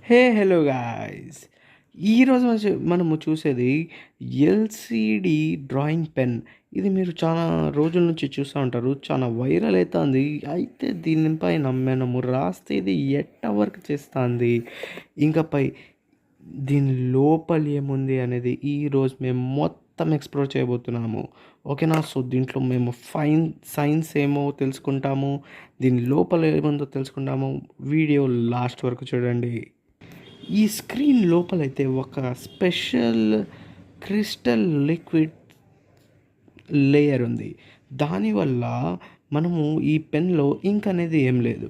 Hello guys. ఈరోజు మనము చూసేది ఎల్‌సీడీ డ్రాయింగ్ పెన్. ఇది మీరు చాలా రోజుల నుంచి చూస్తా ఉంటారు. చాలా వైరల్ అయితాంది. అయితే దీనిపైన మనము రాస్తే ఇది ఎట్టా వర్క్ చేస్తాంది, ఇంకా దీని లోపల ఏముంది అనేది ఈరోజు మేము మొత్తం ఎక్స్‌ప్లోర్ చేయబోతున్నాము. ఓకేనా? సో, దీంట్లో మేము సైన్స్ ఏమో తెలుసుకుంటాము. దీని లోపల ఏముందో తెలుసుకుంటాము. వీడియో లాస్ట్ వరకు చూడండి. ఈ స్క్రీన్ లోపలైతే ఒక స్పెషల్ క్రిస్టల్ లిక్విడ్ లేయర్ ఉంది. దానివల్ల మనము ఈ పెన్లో ఇంక్ అనేది ఏం లేదు.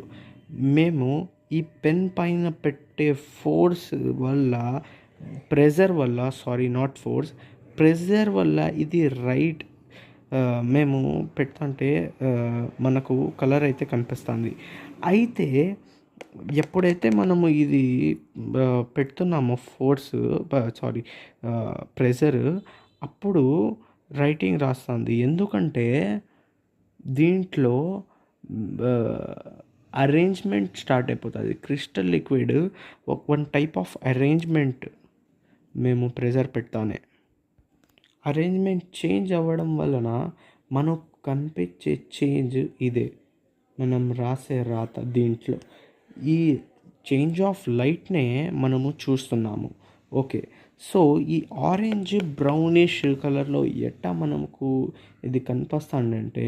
మేము ఈ పెన్ పైన పెట్టే ఫోర్స్ వల్ల, ప్రెజర్ వల్ల, సారీ నాట్ ఫోర్స్, ప్రెజర్ వల్ల ఇది మేము పెడుతుంటే మనకు కలర్ అయితే కనిపిస్తుంది. అయితే ఎప్పుడైతే మనము ఇది పెడుతున్నామో ఫోర్స్, సారీ, ప్రెజర్, అప్పుడు రైటింగ్ రాస్తుంది. ఎందుకంటే దీంట్లో అరేంజ్మెంట్ స్టార్ట్ అయిపోతుంది. Crystal liquid one type of arrangement మేము ప్రెజర్ పెడతానే అరేంజ్మెంట్ చేంజ్ అవ్వడం వలన మనకు కనిపించే చేంజ్ ఇదే. మనం రాసే రాత దీంట్లో ఈ చేంజ్ ఆఫ్ లైట్నే మనము చూస్తున్నాము. ఓకే. సో, ఈ ఆరెంజ్ బ్రౌనిష్ కలర్లో ఎట్టా మనకు ఇది కనిపిస్తుందంటే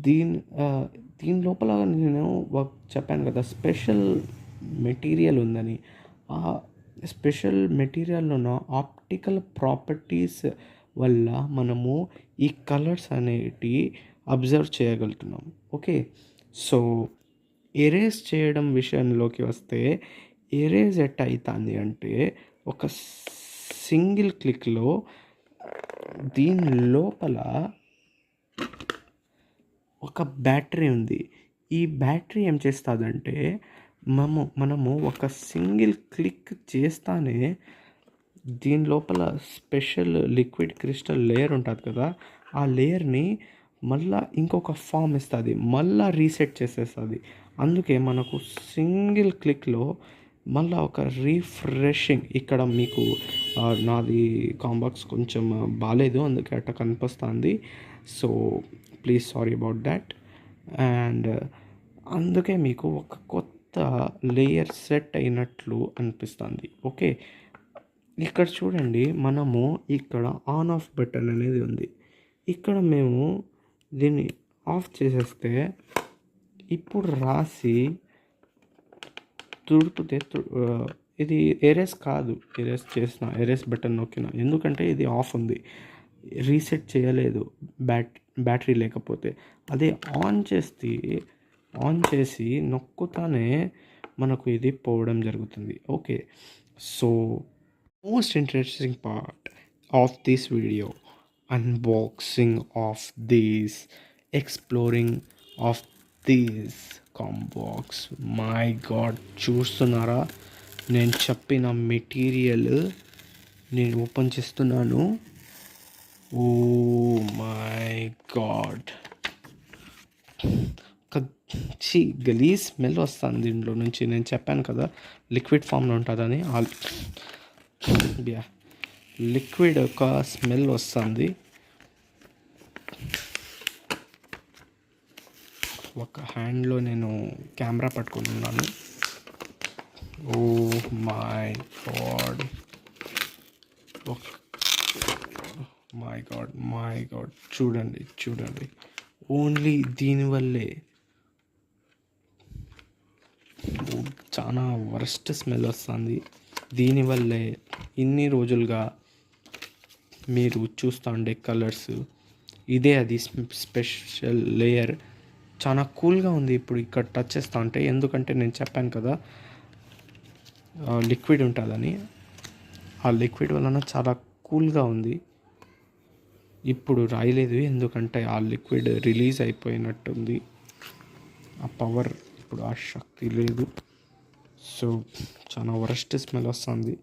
దీని దీని లోపల నేను చెప్పాను కదా, స్పెషల్ మెటీరియల్ ఉందని. ఆ స్పెషల్ మెటీరియల్లోన ఆప్టికల్ ప్రాపర్టీస్ వల్ల మనము ఈ కలర్స్ అనేటివి అబ్జర్వ్ చేయగలుగుతున్నాం. ఓకే. సో, ఎరేజ్ చేయడం విషయంలోకి వస్తే, ఎరేజ్ ఎట్ట అవుతుంది అంటే ఒక సింగిల్ క్లిక్లో దీని లోపల ఒక బ్యాటరీ ఉంది. ఈ బ్యాటరీ ఏం చేస్తుందంటే మనము ఒక సింగిల్ క్లిక్ చేస్తానే దీని లోపల స్పెషల్ లిక్విడ్ క్రిస్టల్ లేయర్ ఉంటుంది కదా, ఆ లేయర్ని మళ్ళీ ఇంకొక ఫామ్ ఇస్తుంది, మళ్ళీ రీసెట్ చేసేస్తుంది. అందుకే మనకు సింగిల్ క్లిక్లో మళ్ళీ ఒక రీఫ్రెషింగ్. ఇక్కడ మీకు నాది కాంబాక్స్ కొంచెం బాగాలేదు, అందుకే అట్ట కనిపిస్తుంది. So, please sorry about that. And అందుకే మీకు ఒక కొత్త లేయర్ సెట్ అయినట్లు అనిపిస్తుంది. ఓకే. ఇక్కడ చూడండి, మనము ఇక్కడ ఆన్ ఆఫ్ బటన్ అనేది ఉంది. ఇక్కడ మేము దీన్ని ఆఫ్ చేసేస్తే ఇప్పుడు రాసి తుడిపితే ఇది ఎరేస్ కాదు. ఎరేస్ బటన్ నొక్కిన, ఎందుకంటే ఇది ఆఫ్ ఉంది, రీసెట్ చేయలేదు బ్యాటరీ లేకపోతే. అదే ఆన్ చేసి నొక్కుతానే మనకు ఇది పోవడం జరుగుతుంది. Okay. So, most interesting part of this video, unboxing of this, exploring of this combox. My god, చూస్తున్నారా? నేను చెప్పిన మెటీరియల్ నేను ఓపెన్ చేస్తున్నాను. ఓ మై గాడ్, గలీజ్ స్మెల్ వస్తుంది దీంట్లో నుంచి. నేను చెప్పాను కదా లిక్విడ్ ఫామ్లో ఉంటుందని. లిక్విడ్ ఒక స్మెల్ వస్తుంది. ఒక హ్యాండ్లో నేను కెమెరా పట్టుకుని ఉన్నాను. Oh my god, my god, చూడండి. ఓన్లీ దీనివల్లే చాలా వరస్ట్ స్మెల్ వస్తుంది. దీనివల్లే ఇన్ని రోజులుగా మీరు చూస్తూ ఉండే కలర్స్ ఇదే. అది స్పెషల్ లేయర్ చాలా కూల్గా ఉంది ఇప్పుడు ఇక్కడ టచ్ చేస్తూ ఉంటే. ఎందుకంటే నేను చెప్పాను కదా లిక్విడ్ ఉంటుందని. ఆ లిక్విడ్ వలన చాలా కూల్గా ఉంది. ఇప్పుడు రాయలేదు, ఎందుకంటే ఆ లిక్విడ్ రిలీజ్ అయిపోయినట్టుంది. ఆ పవర్, ఇప్పుడు ఆ శక్తి లేదు. సో, చాలా వరస్ట్ స్మెల్ వస్తుంది.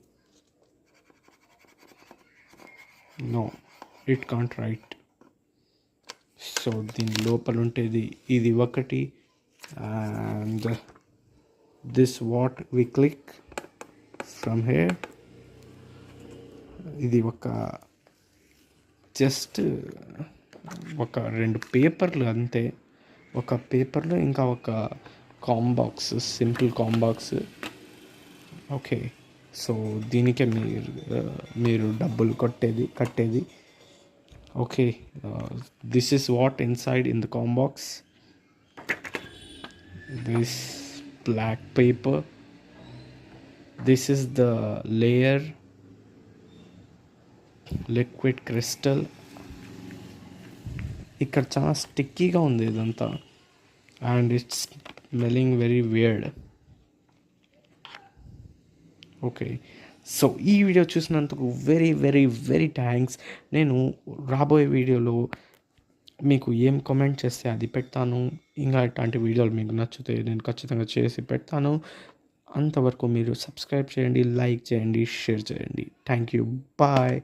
No, it can't right. So, దీని లోపల ఉంటేది ఇది ఒకటి, and this what we click from here. ఇది ఒక జస్ట్ ఒక 2 పేపర్లు అంతే. ఒక పేపర్లో ఇంకా ఒక combox, simple combox. Okay, so దీనికే మీరు డబ్బులు కట్టేది. Okay, this is what inside in the combox. This black paper, this is the layer liquid crystal. ఇక్కడ చాలా స్టిక్కీగా ఉంది ఇదంతా, and it's smelling very weird. Okay, so ఈ వీడియో చూసినందుకు వెరీ వెరీ వెరీ థ్యాంక్స్. నేను రాబోయే వీడియోలో మీకు ఏం కామెంట్ చేస్తే అది పెడతాను. ఇంకా ఇట్లాంటి వీడియోలు మీకు నచ్చితే నేను ఖచ్చితంగా చేసి పెడతాను. అంతవరకు మీరు సబ్స్క్రైబ్ చేయండి, లైక్ చేయండి, షేర్ చేయండి. Thank you, bye.